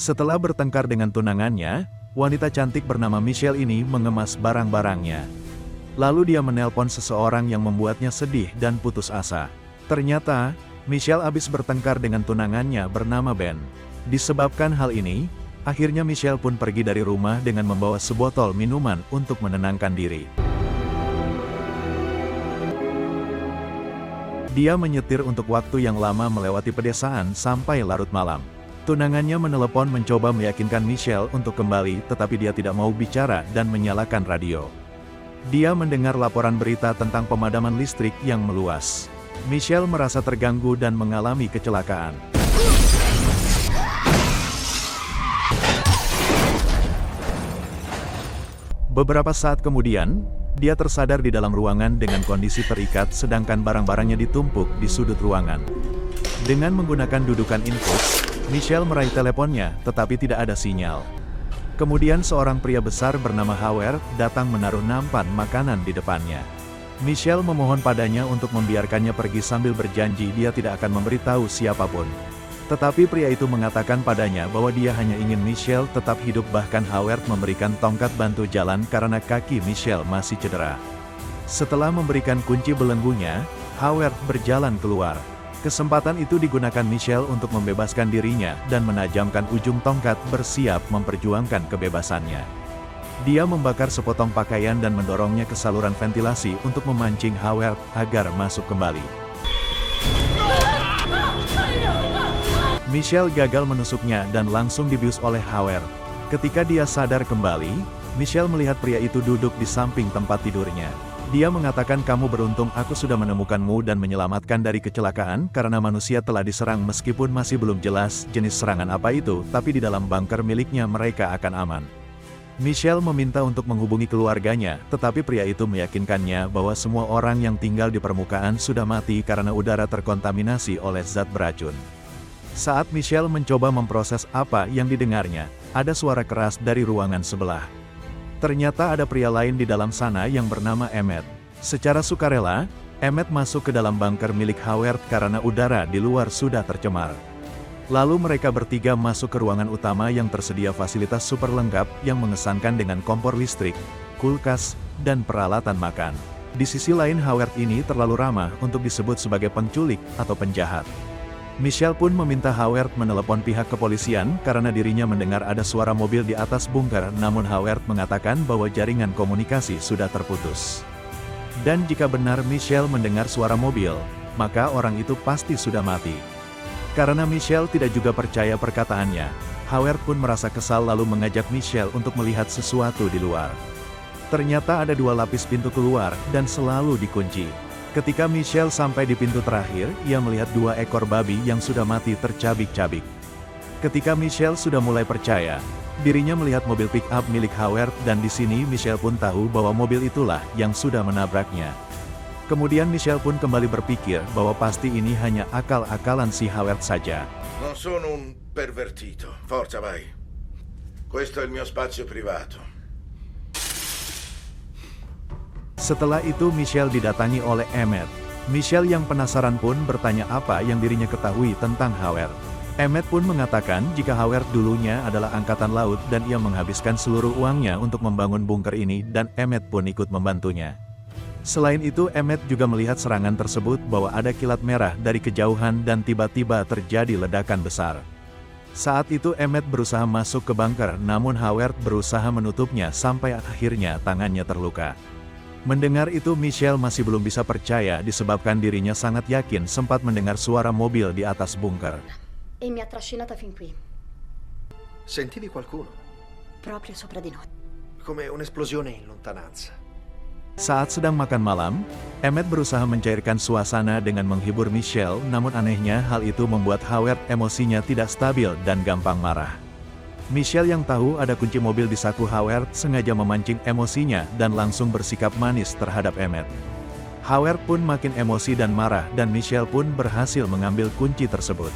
Setelah bertengkar dengan tunangannya, wanita cantik bernama Michelle ini mengemas barang-barangnya. Lalu dia menelpon seseorang yang membuatnya sedih dan putus asa. Ternyata, Michelle habis bertengkar dengan tunangannya bernama Ben. Disebabkan hal ini, akhirnya Michelle pun pergi dari rumah dengan membawa sebotol minuman untuk menenangkan diri. Dia menyetir untuk waktu yang lama melewati pedesaan sampai larut malam. Tunangannya menelepon mencoba meyakinkan Michelle untuk kembali, tetapi dia tidak mau bicara dan menyalakan radio. Dia mendengar laporan berita tentang pemadaman listrik yang meluas. Michelle merasa terganggu dan mengalami kecelakaan. Beberapa saat kemudian, dia tersadar di dalam ruangan dengan kondisi terikat sedangkan barang-barangnya ditumpuk di sudut ruangan. Dengan menggunakan dudukan input, Michelle meraih teleponnya, tetapi tidak ada sinyal. Kemudian seorang pria besar bernama Howard datang menaruh nampan makanan di depannya. Michelle memohon padanya untuk membiarkannya pergi sambil berjanji dia tidak akan memberitahu siapapun. Tetapi pria itu mengatakan padanya bahwa dia hanya ingin Michelle tetap hidup, bahkan Howard memberikan tongkat bantu jalan karena kaki Michelle masih cedera. Setelah memberikan kunci belenggunya, Howard berjalan keluar. Kesempatan itu digunakan Michelle untuk membebaskan dirinya dan menajamkan ujung tongkat bersiap memperjuangkan kebebasannya. Dia membakar sepotong pakaian dan mendorongnya ke saluran ventilasi untuk memancing Howard agar masuk kembali. Michelle gagal menusuknya dan langsung dibius oleh Howard. Ketika dia sadar kembali, Michelle melihat pria itu duduk di samping tempat tidurnya. Dia mengatakan, "Kamu beruntung, aku sudah menemukanmu dan menyelamatkan dari kecelakaan karena manusia telah diserang meskipun masih belum jelas jenis serangan apa itu, tapi di dalam bunker miliknya mereka akan aman." Michelle meminta untuk menghubungi keluarganya, tetapi pria itu meyakinkannya bahwa semua orang yang tinggal di permukaan sudah mati karena udara terkontaminasi oleh zat beracun. Saat Michelle mencoba memproses apa yang didengarnya, ada suara keras dari ruangan sebelah. Ternyata ada pria lain di dalam sana yang bernama Emmett. Secara sukarela, Emmett masuk ke dalam bunker milik Howard karena udara di luar sudah tercemar. Lalu mereka bertiga masuk ke ruangan utama yang tersedia fasilitas super lengkap yang mengesankan dengan kompor listrik, kulkas, dan peralatan makan. Di sisi lain, Howard ini terlalu ramah untuk disebut sebagai penculik atau penjahat. Michelle pun meminta Howard menelepon pihak kepolisian karena dirinya mendengar ada suara mobil di atas bunker, namun Howard mengatakan bahwa jaringan komunikasi sudah terputus. Dan jika benar Michelle mendengar suara mobil, maka orang itu pasti sudah mati. Karena Michelle tidak juga percaya perkataannya, Howard pun merasa kesal lalu mengajak Michelle untuk melihat sesuatu di luar. Ternyata ada 2 lapis pintu keluar dan selalu dikunci. Ketika Michelle sampai di pintu terakhir, ia melihat 2 ekor babi yang sudah mati tercabik-cabik. Ketika Michelle sudah mulai percaya, dirinya melihat mobil pick-up milik Howard dan di sini Michelle pun tahu bahwa mobil itulah yang sudah menabraknya. Kemudian Michelle pun kembali berpikir bahwa pasti ini hanya akal-akalan si Howard saja. Non sono un pervertito. Forza, vai. Questo è il mio spazio privato. Setelah itu Michelle didatangi oleh Emmett. Michelle yang penasaran pun bertanya apa yang dirinya ketahui tentang Howard. Emmett pun mengatakan jika Howard dulunya adalah angkatan laut dan ia menghabiskan seluruh uangnya untuk membangun bunker ini dan Emmett pun ikut membantunya. Selain itu Emmett juga melihat serangan tersebut bahwa ada kilat merah dari kejauhan dan tiba-tiba terjadi ledakan besar. Saat itu Emmett berusaha masuk ke bunker namun Howard berusaha menutupnya sampai akhirnya tangannya terluka. Mendengar itu Michelle masih belum bisa percaya disebabkan dirinya sangat yakin sempat mendengar suara mobil di atas bunker. E mi ha trascinata fin qui, Sentivi qualcuno? proprio sopra di noi. Come un'esplosione in lontananza. Saat sedang makan malam, Emmett berusaha mencairkan suasana dengan menghibur Michelle, namun anehnya hal itu membuat Howard emosinya tidak stabil dan gampang marah. Michelle yang tahu ada kunci mobil di saku Howard sengaja memancing emosinya dan langsung bersikap manis terhadap Emmett. Howard pun makin emosi dan marah dan Michelle pun berhasil mengambil kunci tersebut.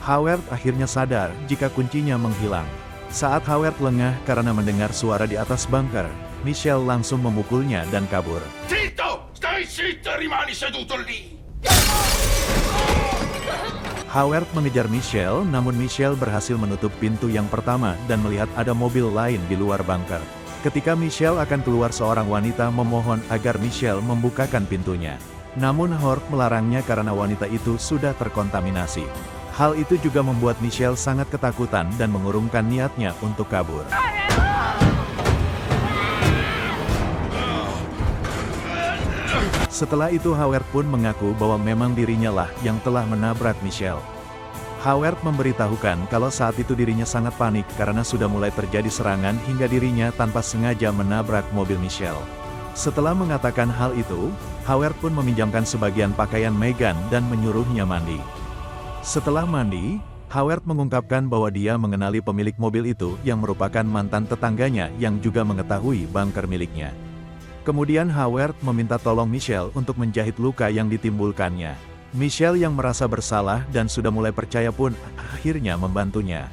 Howard akhirnya sadar jika kuncinya menghilang. Saat Howard lengah karena mendengar suara di atas bunker, Michelle langsung memukulnya dan kabur. Zitto! Stai zitto e rimani seduto lì! Howard mengejar Michelle, namun Michelle berhasil menutup pintu yang pertama dan melihat ada mobil lain di luar bunker. Ketika Michelle akan keluar, seorang wanita memohon agar Michelle membukakan pintunya. Namun Howard melarangnya karena wanita itu sudah terkontaminasi. Hal itu juga membuat Michelle sangat ketakutan dan mengurungkan niatnya untuk kabur. Setelah itu Howard pun mengaku bahwa memang dirinya lah yang telah menabrak Michelle. Howard memberitahukan kalau saat itu dirinya sangat panik karena sudah mulai terjadi serangan hingga dirinya tanpa sengaja menabrak mobil Michelle. Setelah mengatakan hal itu, Howard pun meminjamkan sebagian pakaian Megan dan menyuruhnya mandi. Setelah mandi, Howard mengungkapkan bahwa dia mengenali pemilik mobil itu yang merupakan mantan tetangganya yang juga mengetahui bunker miliknya. Kemudian Howard meminta tolong Michelle untuk menjahit luka yang ditimbulkannya. Michelle yang merasa bersalah dan sudah mulai percaya pun akhirnya membantunya.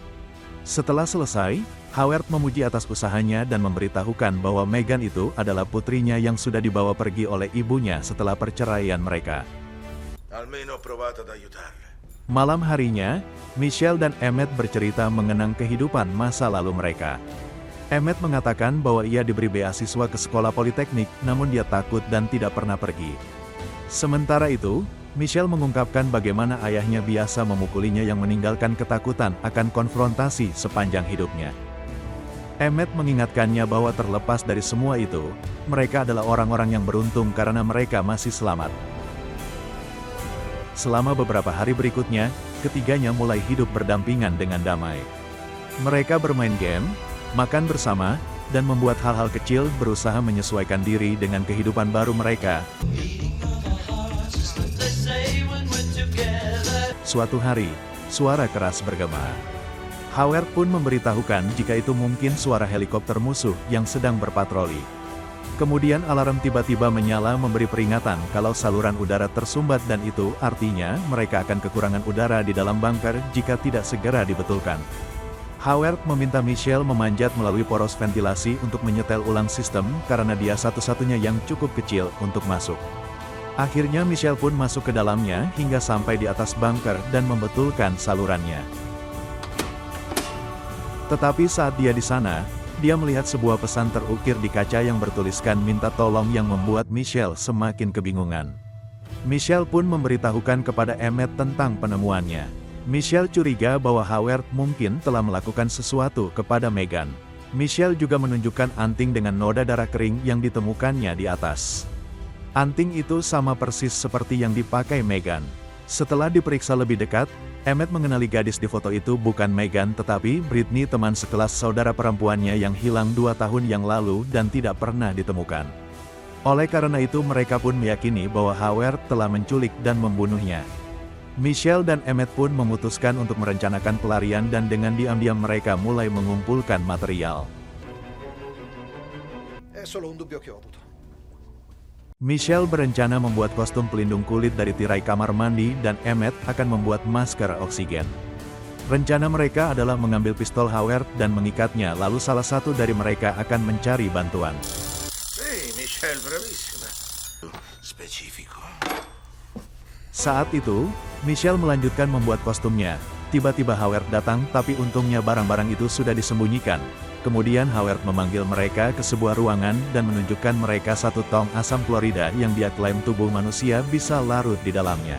Setelah selesai, Howard memuji atas usahanya dan memberitahukan bahwa Megan itu adalah putrinya yang sudah dibawa pergi oleh ibunya setelah perceraian mereka. Almeno ho provato ad aiutarle. Malam harinya, Michelle dan Emmett bercerita mengenang kehidupan masa lalu mereka. Emmett mengatakan bahwa ia diberi beasiswa ke sekolah politeknik, namun dia takut dan tidak pernah pergi. Sementara itu, Michelle mengungkapkan bagaimana ayahnya biasa memukulinya yang meninggalkan ketakutan akan konfrontasi sepanjang hidupnya. Emmett mengingatkannya bahwa terlepas dari semua itu, mereka adalah orang-orang yang beruntung karena mereka masih selamat. Selama beberapa hari berikutnya, ketiganya mulai hidup berdampingan dengan damai. Mereka bermain game, makan bersama, dan membuat hal-hal kecil berusaha menyesuaikan diri dengan kehidupan baru mereka. Suatu hari, suara keras bergema. Howard pun memberitahukan jika itu mungkin suara helikopter musuh yang sedang berpatroli. Kemudian alarm tiba-tiba menyala memberi peringatan kalau saluran udara tersumbat dan itu artinya mereka akan kekurangan udara di dalam bunker jika tidak segera dibetulkan. Howard meminta Michelle memanjat melalui poros ventilasi untuk menyetel ulang sistem karena dia satu-satunya yang cukup kecil untuk masuk. Akhirnya Michelle pun masuk ke dalamnya hingga sampai di atas bunker dan membetulkan salurannya. Tetapi saat dia di sana, dia melihat sebuah pesan terukir di kaca yang bertuliskan minta tolong yang membuat Michelle semakin kebingungan. Michelle pun memberitahukan kepada Emmett tentang penemuannya. Michelle curiga bahwa Howard mungkin telah melakukan sesuatu kepada Megan. Michelle juga menunjukkan anting dengan noda darah kering yang ditemukannya di atas. Anting itu sama persis seperti yang dipakai Megan. Setelah diperiksa lebih dekat, Emmett mengenali gadis di foto itu bukan Megan tetapi Britney, teman sekelas saudara perempuannya yang hilang 2 tahun yang lalu dan tidak pernah ditemukan. Oleh karena itu mereka pun meyakini bahwa Howard telah menculik dan membunuhnya. Michelle dan Emmett pun memutuskan untuk merencanakan pelarian dan dengan diam-diam mereka mulai mengumpulkan material. È solo un dubbio che ho avuto. Michelle berencana membuat kostum pelindung kulit dari tirai kamar mandi dan Emmett akan membuat masker oksigen. Rencana mereka adalah mengambil pistol Howard dan mengikatnya lalu salah satu dari mereka akan mencari bantuan. Sì, Michelle, bravissima. Specifico. Saat itu, Michelle melanjutkan membuat kostumnya. Tiba-tiba Howard datang tapi untungnya barang-barang itu sudah disembunyikan. Kemudian Howard memanggil mereka ke sebuah ruangan dan menunjukkan mereka satu tong asam klorida yang dia klaim tubuh manusia bisa larut di dalamnya.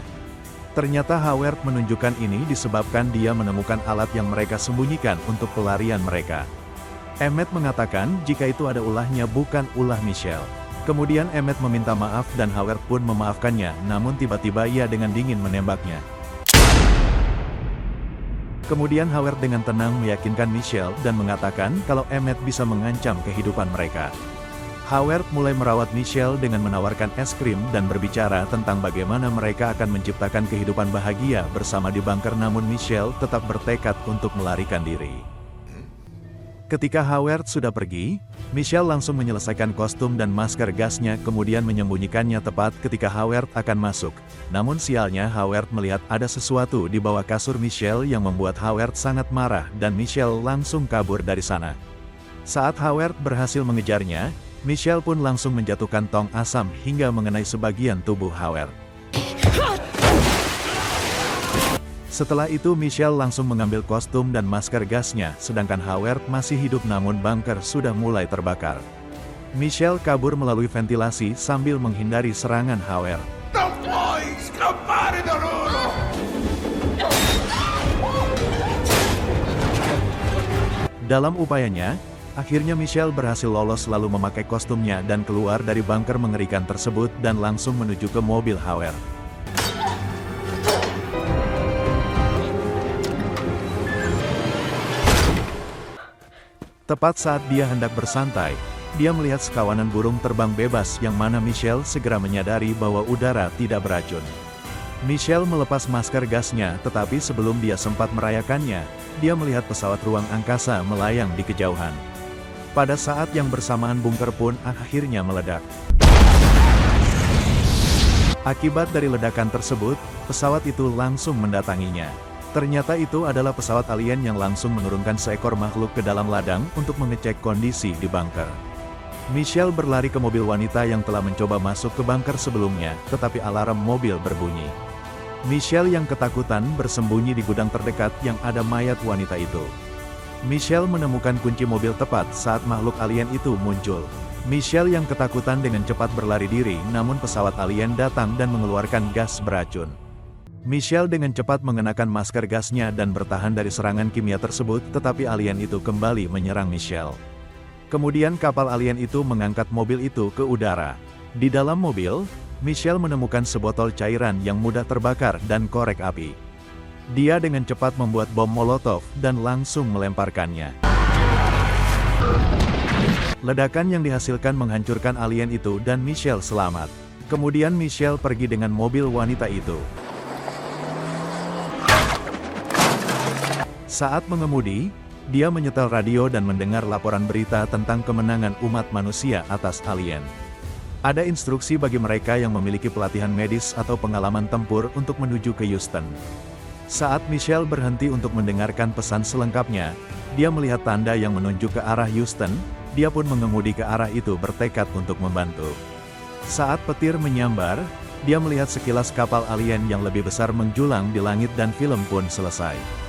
Ternyata Howard menunjukkan ini disebabkan dia menemukan alat yang mereka sembunyikan untuk pelarian mereka. Emmett mengatakan jika itu ada ulahnya bukan ulah Michelle. Kemudian Emmett meminta maaf dan Howard pun memaafkannya, namun tiba-tiba ia dengan dingin menembaknya. Kemudian Howard dengan tenang meyakinkan Michelle dan mengatakan kalau Emmett bisa mengancam kehidupan mereka. Howard mulai merawat Michelle dengan menawarkan es krim dan berbicara tentang bagaimana mereka akan menciptakan kehidupan bahagia bersama di bunker, namun Michelle tetap bertekad untuk melarikan diri. Ketika Howard sudah pergi, Michelle langsung menyelesaikan kostum dan masker gasnya kemudian menyembunyikannya tepat ketika Howard akan masuk. Namun sialnya Howard melihat ada sesuatu di bawah kasur Michelle yang membuat Howard sangat marah dan Michelle langsung kabur dari sana. Saat Howard berhasil mengejarnya, Michelle pun langsung menjatuhkan tong asam hingga mengenai sebagian tubuh Howard. Setelah itu Michelle langsung mengambil kostum dan masker gasnya, sedangkan Howard masih hidup namun bunker sudah mulai terbakar. Michelle kabur melalui ventilasi sambil menghindari serangan Howard. Non puoi scappare da loro! Dalam upayanya, akhirnya Michelle berhasil lolos lalu memakai kostumnya dan keluar dari bunker mengerikan tersebut dan langsung menuju ke mobil Howard. Tepat saat dia hendak bersantai, dia melihat sekawanan burung terbang bebas yang mana Michelle segera menyadari bahwa udara tidak beracun. Michelle melepas masker gasnya, tetapi sebelum dia sempat merayakannya, dia melihat pesawat ruang angkasa melayang di kejauhan. Pada saat yang bersamaan bunker pun akhirnya meledak. Akibat dari ledakan tersebut, pesawat itu langsung mendatanginya. Ternyata itu adalah pesawat alien yang langsung menurunkan seekor makhluk ke dalam ladang untuk mengecek kondisi di bunker. Michelle berlari ke mobil wanita yang telah mencoba masuk ke bunker sebelumnya, tetapi alarm mobil berbunyi. Michelle yang ketakutan bersembunyi di gudang terdekat yang ada mayat wanita itu. Michelle menemukan kunci mobil tepat saat makhluk alien itu muncul. Michelle yang ketakutan dengan cepat berlari diri, namun pesawat alien datang dan mengeluarkan gas beracun. Michelle dengan cepat mengenakan masker gasnya dan bertahan dari serangan kimia tersebut, tetapi alien itu kembali menyerang Michelle. Kemudian kapal alien itu mengangkat mobil itu ke udara. Di dalam mobil, Michelle menemukan sebotol cairan yang mudah terbakar dan korek api. Dia dengan cepat membuat bom molotov dan langsung melemparkannya. Ledakan yang dihasilkan menghancurkan alien itu dan Michelle selamat. Kemudian Michelle pergi dengan mobil wanita itu. Saat mengemudi, dia menyetel radio dan mendengar laporan berita tentang kemenangan umat manusia atas alien. Ada instruksi bagi mereka yang memiliki pelatihan medis atau pengalaman tempur untuk menuju ke Houston. Saat Michelle berhenti untuk mendengarkan pesan selengkapnya, dia melihat tanda yang menunjuk ke arah Houston, dia pun mengemudi ke arah itu bertekad untuk membantu. Saat petir menyambar, dia melihat sekilas kapal alien yang lebih besar menjulang di langit dan film pun selesai.